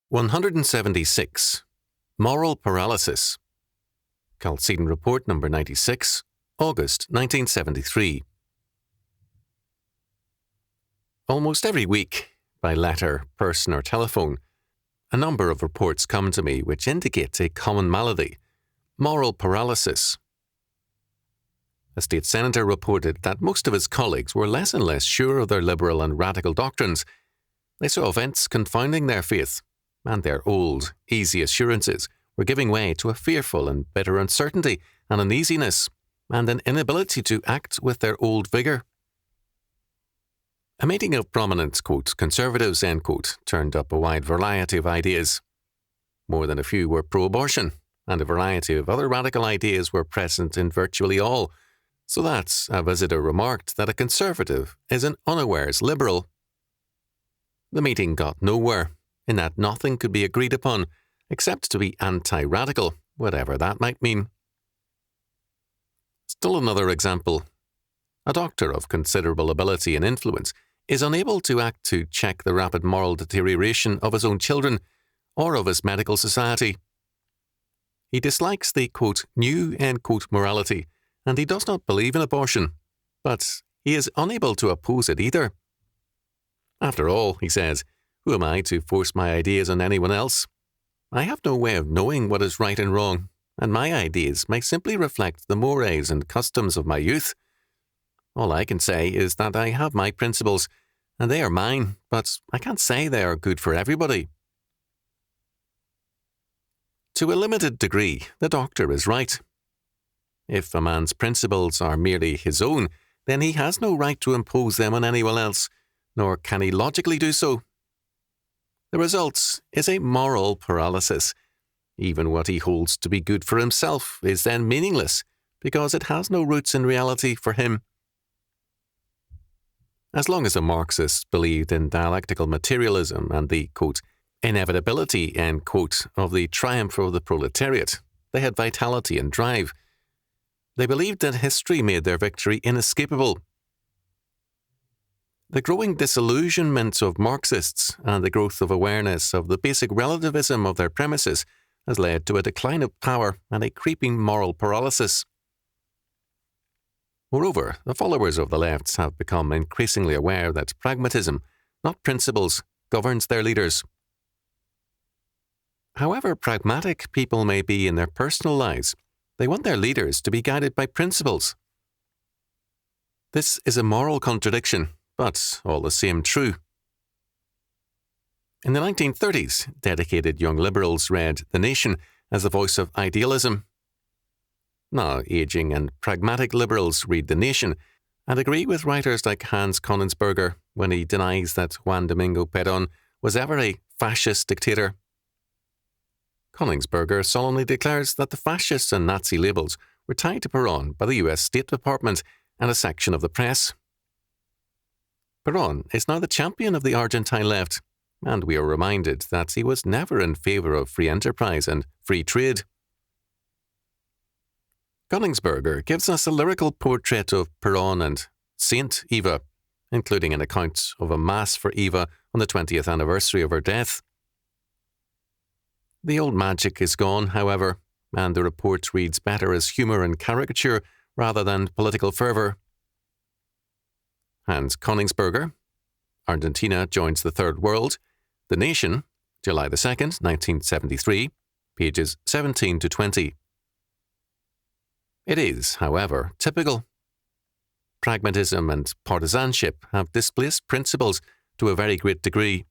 176. Moral Paralysis. Chalcedon Report Number 96, August 1973. Almost every week, by letter, person or telephone, a number of reports come to me which indicate a common malady, moral paralysis. A state senator reported that most of his colleagues were less and less sure of their liberal and radical doctrines. They saw events confounding their faith, and their old, easy assurances were giving way to a fearful and bitter uncertainty, an uneasiness, and an inability to act with their old vigour. A meeting of prominent, quote, conservatives, end quote, turned up a wide variety of ideas. More than a few were pro-abortion, and a variety of other radical ideas were present in virtually all, so that a visitor remarked that a conservative is an unawares liberal. The meeting got nowhere, in that nothing could be agreed upon, except to be anti-radical, whatever that might mean. Still another example. A doctor of considerable ability and influence is unable to act to check the rapid moral deterioration of his own children or of his medical society. He dislikes the, quote, new, end quote, morality, and he does not believe in abortion, but he is unable to oppose it either. After all, he says, who am I to force my ideas on anyone else? I have no way of knowing what is right and wrong, and my ideas may simply reflect the mores and customs of my youth. All I can say is that I have my principles, and they are mine, but I can't say they are good for everybody. To a limited degree, the doctor is right. If a man's principles are merely his own, then he has no right to impose them on anyone else, nor can he logically do so. The result is a moral paralysis. Even what he holds to be good for himself is then meaningless, because it has no roots in reality for him. As long as the Marxists believed in dialectical materialism and the, quote, inevitability, end quote, of the triumph of the proletariat, they had vitality and drive. They believed that history made their victory inescapable. The growing disillusionment of Marxists and the growth of awareness of the basic relativism of their premises has led to a decline of power and a creeping moral paralysis. Moreover, the followers of the left have become increasingly aware that pragmatism, not principles, governs their leaders. However pragmatic people may be in their personal lives, they want their leaders to be guided by principles. This is a moral contradiction, but all the same true. In the 1930s, dedicated young liberals read The Nation as the voice of idealism. Now, aging and pragmatic liberals read The Nation and agree with writers like Hans Konigsberger when he denies that Juan Domingo Perón was ever a fascist dictator. Konigsberger solemnly declares that the fascist and Nazi labels were tied to Perón by the US State Department and a section of the press. Perón is now the champion of the Argentine left, and we are reminded that he was never in favour of free enterprise and free trade. Konigsberger gives us a lyrical portrait of Perón and Saint Eva, including an account of a mass for Eva on the 20th anniversary of her death. The old magic is gone, however, and the report reads better as humour and caricature rather than political fervour. Hans Konigsberger, Argentina joins the Third World, The Nation, July 2nd, 1973, pages 17 to 20. It is, however, typical. Pragmatism and partisanship have displaced principles to a very great degree.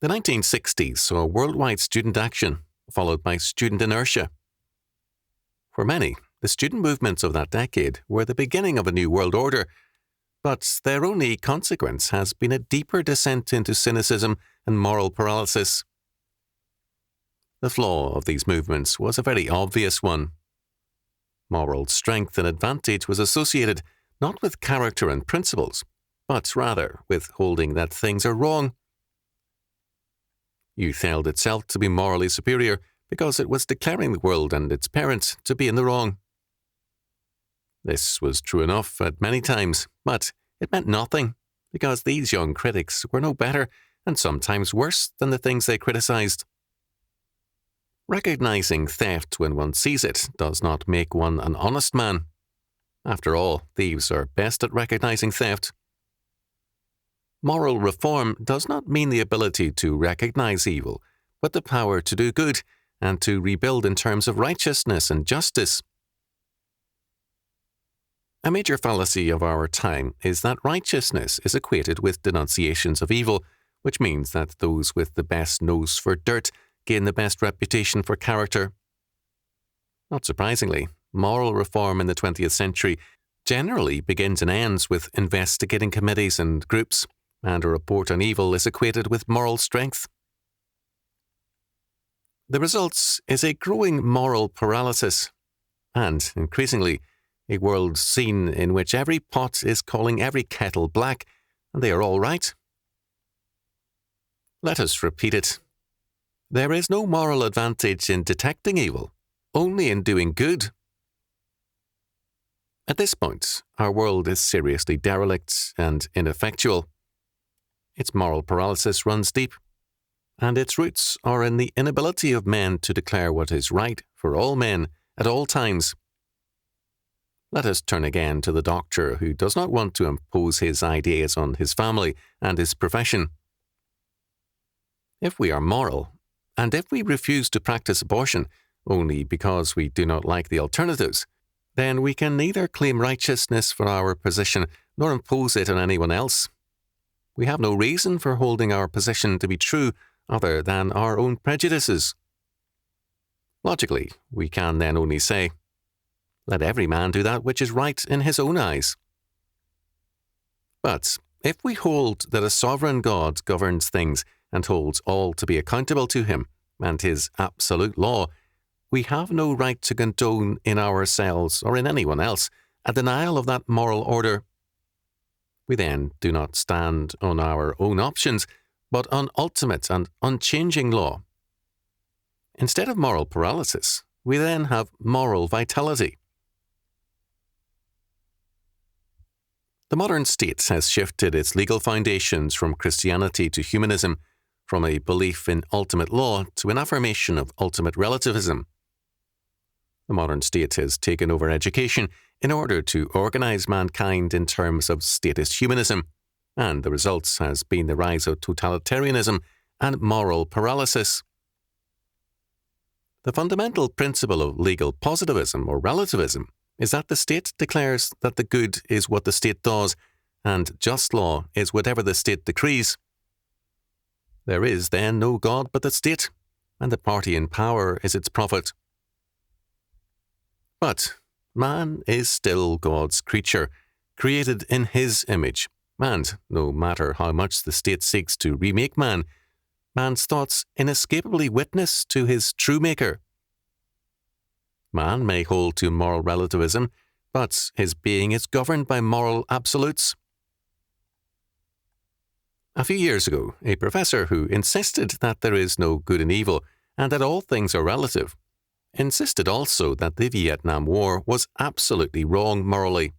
The 1960s saw worldwide student action, followed by student inertia. For many, the student movements of that decade were the beginning of a new world order, but their only consequence has been a deeper descent into cynicism and moral paralysis. The flaw of these movements was a very obvious one. Moral strength and advantage was associated not with character and principles, but rather with holding that things are wrong. Youth held itself to be morally superior because it was declaring the world and its parents to be in the wrong. This was true enough at many times, but it meant nothing, because these young critics were no better and sometimes worse than the things they criticized. Recognizing theft when one sees it does not make one an honest man. After all, thieves are best at recognizing theft. Moral reform does not mean the ability to recognize evil, but the power to do good and to rebuild in terms of righteousness and justice. A major fallacy of our time is that righteousness is equated with denunciations of evil, which means that those with the best nose for dirt gain the best reputation for character. Not surprisingly, moral reform in the 20th century generally begins and ends with investigating committees and groups, and a report on evil is equated with moral strength. The result is a growing moral paralysis, and, increasingly, a world scene in which every pot is calling every kettle black, and they are all right. Let us repeat it. There is no moral advantage in detecting evil, only in doing good. At this point, our world is seriously derelict and ineffectual. Its moral paralysis runs deep, and its roots are in the inability of men to declare what is right for all men at all times. Let us turn again to the doctor who does not want to impose his ideas on his family and his profession. If we are moral, and if we refuse to practice abortion only because we do not like the alternatives, then we can neither claim righteousness for our position nor impose it on anyone else. We have no reason for holding our position to be true other than our own prejudices. Logically, we can then only say, let every man do that which is right in his own eyes. But if we hold that a sovereign God governs things and holds all to be accountable to him and his absolute law, we have no right to condone in ourselves or in anyone else a denial of that moral order. We then do not stand on our own options, but on ultimate and unchanging law. Instead of moral paralysis, we then have moral vitality. The modern state has shifted its legal foundations from Christianity to humanism, from a belief in ultimate law to an affirmation of ultimate relativism. The modern state has taken over education in order to organize mankind in terms of statist humanism, and the result has been the rise of totalitarianism and moral paralysis. The fundamental principle of legal positivism or relativism is that the state declares that the good is what the state does, and just law is whatever the state decrees. There is then no God but the state, and the party in power is its prophet. But man is still God's creature, created in his image, and no matter how much the state seeks to remake man, man's thoughts inescapably witness to his true maker. Man may hold to moral relativism, but his being is governed by moral absolutes. A few years ago, a professor who insisted that there is no good and evil and that all things are relative, insisted also that the Vietnam War was absolutely wrong morally.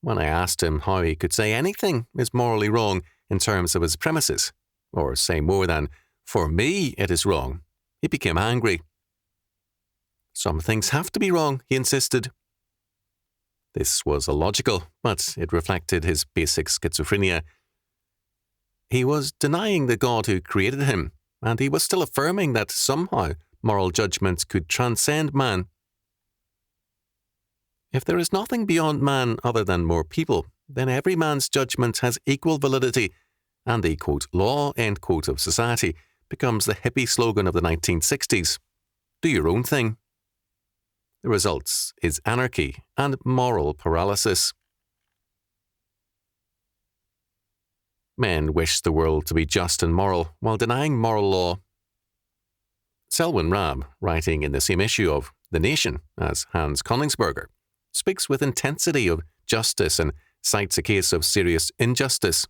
When I asked him how he could say anything is morally wrong in terms of his premises, or say more than, "For me it is wrong," he became angry. Some things have to be wrong, he insisted. This was illogical, but it reflected his basic schizophrenia. He was denying the God who created him, and he was still affirming that somehow moral judgments could transcend man. If there is nothing beyond man other than more people, then every man's judgment has equal validity, and the, quote, law, end quote, of society becomes the hippie slogan of the 1960s. Do your own thing. The result is anarchy and moral paralysis. Men wish the world to be just and moral while denying moral law. Selwyn Rabb, writing in the same issue of The Nation as Hans Königsberger, speaks with intensity of justice and cites a case of serious injustice.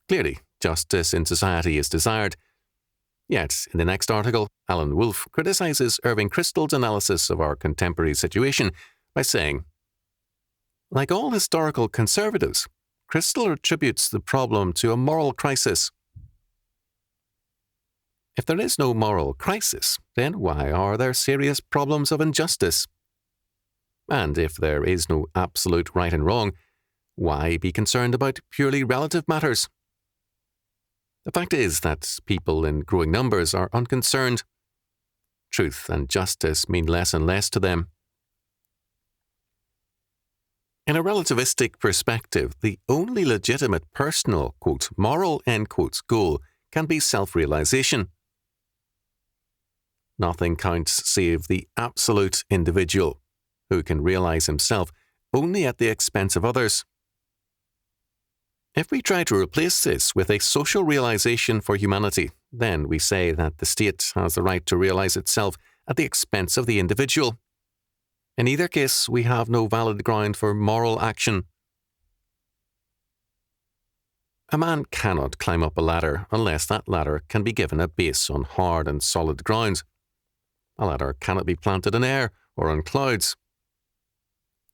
Clearly, justice in society is desired. Yet, in the next article, Alan Wolfe criticizes Irving Kristol's analysis of our contemporary situation by saying, like all historical conservatives, Crystal attributes the problem to a moral crisis. If there is no moral crisis, then why are there serious problems of injustice? And if there is no absolute right and wrong, why be concerned about purely relative matters? The fact is that people in growing numbers are unconcerned. Truth and justice mean less and less to them. In a relativistic perspective, the only legitimate personal, quote, moral, end quotes, goal can be self-realization. Nothing counts save the absolute individual, who can realize himself only at the expense of others. If we try to replace this with a social realization for humanity, then we say that the state has the right to realize itself at the expense of the individual. In either case, we have no valid ground for moral action. A man cannot climb up a ladder unless that ladder can be given a base on hard and solid ground. A ladder cannot be planted in air or on clouds.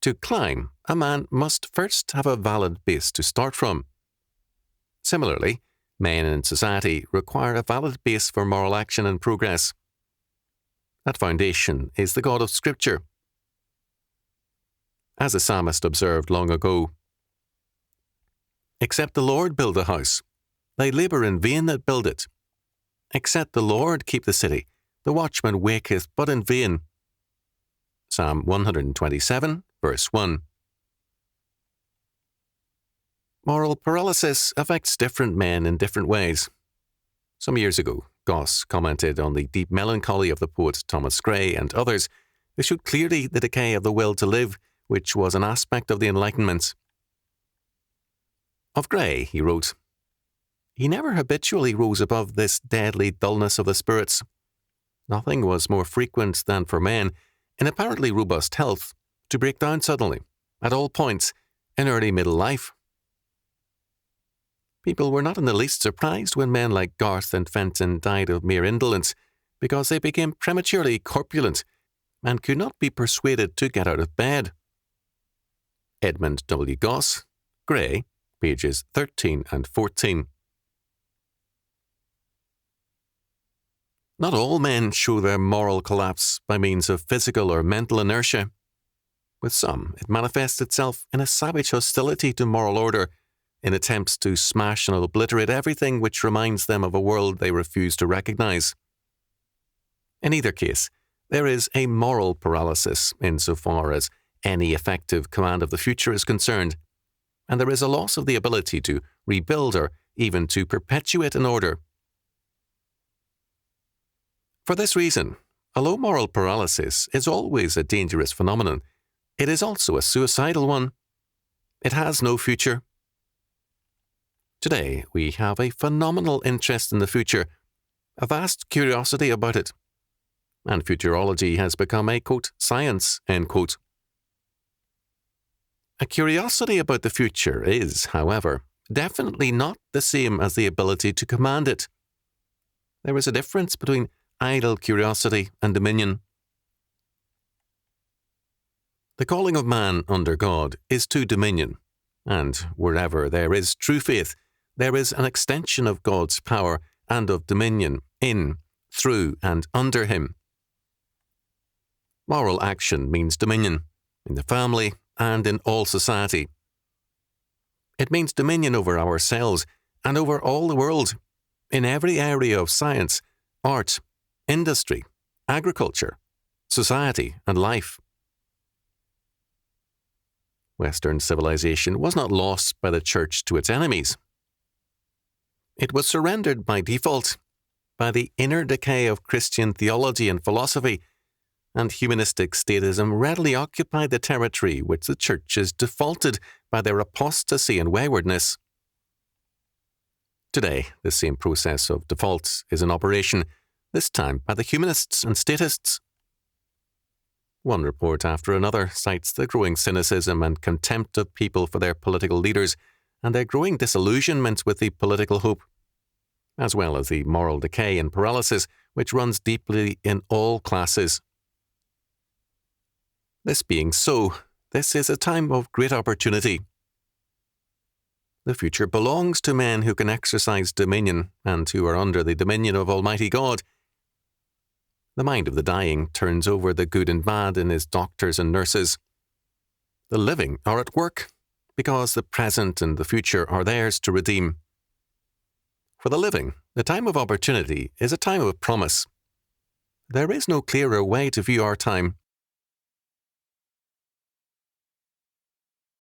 To climb, a man must first have a valid base to start from. Similarly, men in society require a valid base for moral action and progress. That foundation is the God of Scripture. As the psalmist observed long ago, "Except the Lord build a house, they labour in vain that build it. Except the Lord keep the city, the watchman waketh but in vain." Psalm 127, verse 1. Moral paralysis affects different men in different ways. Some years ago, Goss commented on the deep melancholy of the poet Thomas Gray and others who showed clearly the decay of the will to live, which was an aspect of the Enlightenment. Of Gray, he wrote, "He never habitually rose above this deadly dullness of the spirits. Nothing was more frequent than for men, in apparently robust health, to break down suddenly, at all points, in early middle life. People were not in the least surprised when men like Garth and Fenton died of mere indolence, because they became prematurely corpulent and could not be persuaded to get out of bed." Edmund W. Goss, Gray, pages 13 and 14. Not all men show their moral collapse by means of physical or mental inertia. With some, it manifests itself in a savage hostility to moral order, in attempts to smash and obliterate everything which reminds them of a world they refuse to recognize. In either case, there is a moral paralysis insofar as any effective command of the future is concerned, and there is a loss of the ability to rebuild or even to perpetuate an order. For this reason, although moral paralysis is always a dangerous phenomenon, it is also a suicidal one. It has no future. Today, we have a phenomenal interest in the future, a vast curiosity about it, and futurology has become a, quote, science, end quote. A curiosity about the future is, however, definitely not the same as the ability to command it. There is a difference between idle curiosity and dominion. The calling of man under God is to dominion, and wherever there is true faith, there is an extension of God's power and of dominion in, through, and under him. Moral action means dominion, in the family and in all society. It means dominion over ourselves and over all the world, in every area of science, art, industry, agriculture, society, and life. Western civilization was not lost by the Church to its enemies. It was surrendered by default, by the inner decay of Christian theology and philosophy, and humanistic statism readily occupied the territory which the churches defaulted by their apostasy and waywardness. Today, the same process of default is in operation, this time by the humanists and statists. One report after another cites the growing cynicism and contempt of people for their political leaders and their growing disillusionment with the political hope, as well as the moral decay and paralysis which runs deeply in all classes. This being so, this is a time of great opportunity. The future belongs to men who can exercise dominion and who are under the dominion of Almighty God. The mind of the dying turns over the good and bad in his doctors and nurses. The living are at work, because the present and the future are theirs to redeem. For the living, the time of opportunity is a time of promise. There is no clearer way to view our time.